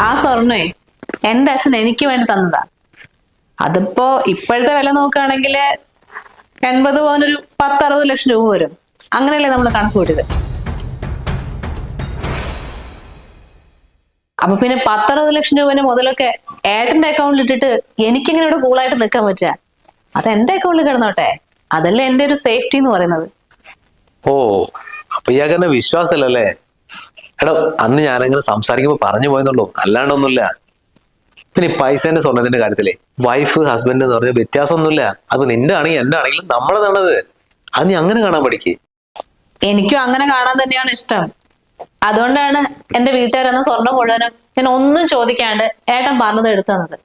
ആ സ്വർണ്ണേ എന്റെ അച്ഛൻ എനിക്ക് വേണ്ടി തന്നതാ. അതിപ്പോ ഇപ്പോഴത്തെ വില നോക്കുകയാണെങ്കിൽ 80 പവനൊരു 10-60 ലക്ഷം രൂപ വരും. അങ്ങനെയല്ലേ നമ്മൾ കണക്ക് കൂട്ടിയത്. അപ്പൊ പിന്നെ 10-60 ലക്ഷം രൂപന്റെ മുതലൊക്കെ ഏട്ടന്റെ അക്കൗണ്ടിൽ ഇട്ടിട്ട് എനിക്കിങ്ങനെ ഇവിടെ കൂളായിട്ട് നിൽക്കാൻ പറ്റുക? അത് എന്റെ അക്കൗണ്ടിൽ കിടന്നോട്ടെ. അതല്ലേ എന്റെ ഒരു സേഫ്റ്റി എന്ന് പറയുന്നത്. ഓ, അപ്പൊ ഇയാൾക്ക് എന്നെ വിശ്വാസമല്ലേ? എടോ, അന്ന് ഞാനങ്ങനെ സംസാരിക്കുമ്പോ പറഞ്ഞു പോയെന്നുള്ളൂ, അല്ലാണ്ടൊന്നുമില്ല. പിന്നെ ഈ പൈസേന്റെ സ്വർണത്തിന്റെ കാര്യത്തിലേ വൈഫ് ഹസ്ബൻഡ് എന്ന് പറഞ്ഞ വ്യത്യാസമൊന്നുമില്ല. അത് നിന്റെ ആണെങ്കിൽ എന്റെ ആണെങ്കിലും നമ്മളതാണത്. അത് നീ അങ്ങനെ കാണാൻ പഠിക്ക്. എനിക്കും അങ്ങനെ കാണാൻ തന്നെയാണ് ഇഷ്ടം. അതുകൊണ്ടാണ് എന്റെ വീട്ടുകാരെന്ന് സ്വർണം മുഴുവനും ഞാൻ ഒന്നും ചോദിക്കാണ്ട് ഏട്ടൻ പറഞ്ഞത് എടുത്തു തന്നത്.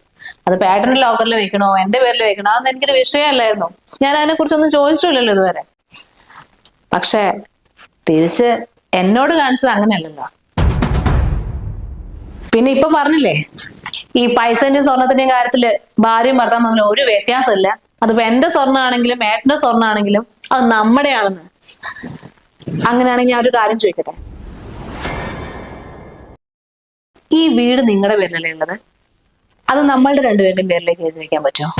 അത് ഏട്ടന്റെ ലോക്കറിൽ വെക്കണോ എന്റെ പേരിൽ വെക്കണോ അതൊന്നും എനിക്കൊരു വിഷയമല്ലായിരുന്നു. ഞാൻ അതിനെ കുറിച്ചൊന്നും ചോദിച്ചിട്ടില്ലല്ലോ ഇതുവരെ. പക്ഷെ തിരിച്ച് എന്നോട് കാണിച്ചത് അങ്ങനെയല്ലല്ലോ. പിന്നെ ഇപ്പൊ പറഞ്ഞില്ലേ, ഈ പൈസന്റെയും സ്വർണത്തിന്റെയും കാര്യത്തില് ഭാര്യയും ഭർത്താവും തമ്മിൽ ഒരു വ്യത്യാസമില്ല. അതിപ്പോ എന്റെ സ്വർണ്ണമാണെങ്കിലും ഏട്ടന്റെ സ്വർണ്ണമാണെങ്കിലും അത് നമ്മുടെയാണെന്ന്. അങ്ങനെയാണെങ്കിൽ ഞാൻ ഒരു കാര്യം ചോദിക്കട്ടെ, ഈ വീട് നിങ്ങളുടെ പേരിലല്ലേ ഉള്ളത്? അത് നമ്മളുടെ രണ്ടുപേരുടെയും പേരിലേക്ക് എഴുതി വെക്കാൻ പറ്റുമോ?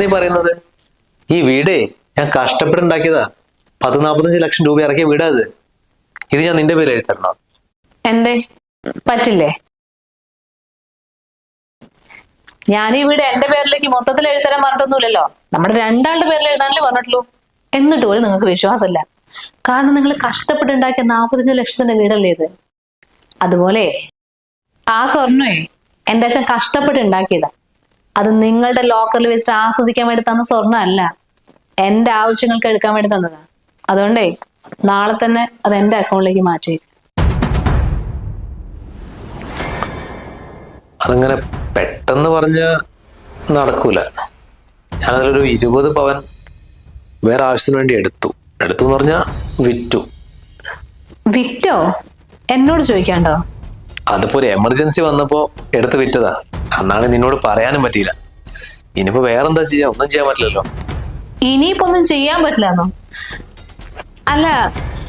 നീ പറയുന്നത്? ഈ വീടേ ഞാൻ കഷ്ടപ്പെട്ടുണ്ടാക്കിയതാ. 40-45 ലക്ഷം രൂപ ഇറക്കിയ വീടാ അത്. ഇത് ഞാൻ നിന്റെ പേര് എഴുതി തരണോ? എന്തേ പറ്റില്ലേ? ഞാൻ ഈ വീട് എന്റെ പേരിലേക്ക് മൊത്തത്തിൽ എഴുതരാൻ പറഞ്ഞിട്ടൊന്നുമില്ലല്ലോ. നമ്മുടെ രണ്ടാളുടെ പേരിൽ എഴുതാനല്ലേ പറഞ്ഞിട്ടുള്ളൂ. എന്നിട്ട് പോലും നിങ്ങൾക്ക് വിശ്വാസമില്ല. കാരണം നിങ്ങൾ കഷ്ടപ്പെട്ടുണ്ടാക്കിയ 45 ലക്ഷത്തിന്റെ വീടല്ലേ ഇത്. അതുപോലെ ആ സ്വർണ്ണേ എന്റെ അച്ഛൻ കഷ്ടപ്പെട്ട് ഉണ്ടാക്കിയതാ. അത് നിങ്ങളുടെ ലോക്കറിൽ വെച്ചിട്ട് ആസ്വദിക്കാൻ വേണ്ടി തന്ന സ്വർണ്ണം അല്ല, എന്റെ ആവശ്യങ്ങൾക്ക് എടുക്കാൻ വേണ്ടി തന്നതാ. അതുകൊണ്ടേ നാളെ തന്നെ അത് എന്റെ അക്കൗണ്ടിലേക്ക് മാറ്റി. അതങ്ങനെ പെട്ടെന്ന് പറഞ്ഞ നടക്കൂല. ഞാനതിലൊരു 20 പവൻ വേറെ ആവശ്യത്തിന് വേണ്ടി എടുത്തു എന്ന് പറഞ്ഞാ വിറ്റു. വിറ്റോ? എന്നോട് ചോദിക്കാണ്ടോ? അതിപ്പോ ഒരു എമർജൻസി വന്നപ്പോ എടുത്ത് വിറ്റതാ. അന്നാണ് നിന്നോട് പറയാനും പറ്റിയില്ല. ഇനിയിപ്പോ വേറെന്താ ചെയ്യാ? ഒന്നും ചെയ്യാൻ പറ്റില്ലല്ലോ. ഇനിയിപ്പോ ഒന്നും ചെയ്യാൻ പറ്റില്ലെന്നോ? അല്ല,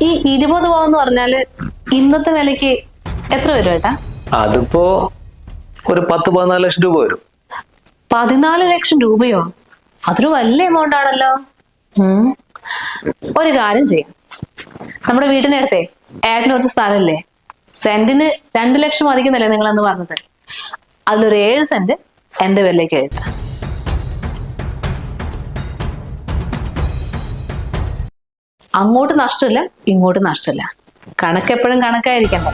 ഈ 20 പവൻ എന്ന് പറഞ്ഞാല് ഇന്നത്തെ വിലക്ക് എത്ര വരും ഏട്ടാ? അതിപ്പോ ഒരു 10-14 ലക്ഷം രൂപ വരും. 14 ലക്ഷം രൂപയോ? അതൊരു വലിയ എമൗണ്ട് ആണല്ലോ. ഒരു കാര്യം ചെയ്യാം, നമ്മുടെ വീടിനടുത്തേ ഏട്ടന് കുറച്ച് സ്ഥലമില്ലേ, സെന്റിന് 2 ലക്ഷം മതിക്കുന്നല്ലേ നിങ്ങളന്ന് പറഞ്ഞത്? അതിലൊരു 7 സെന്റ് എന്റെ പേരിലേക്ക് എഴുതാം. അങ്ങോട്ട് നഷ്ടമില്ല, ഇങ്ങോട്ട് നഷ്ടമില്ല. കണക്ക് എപ്പോഴും കണക്കായിരിക്കണ്ട.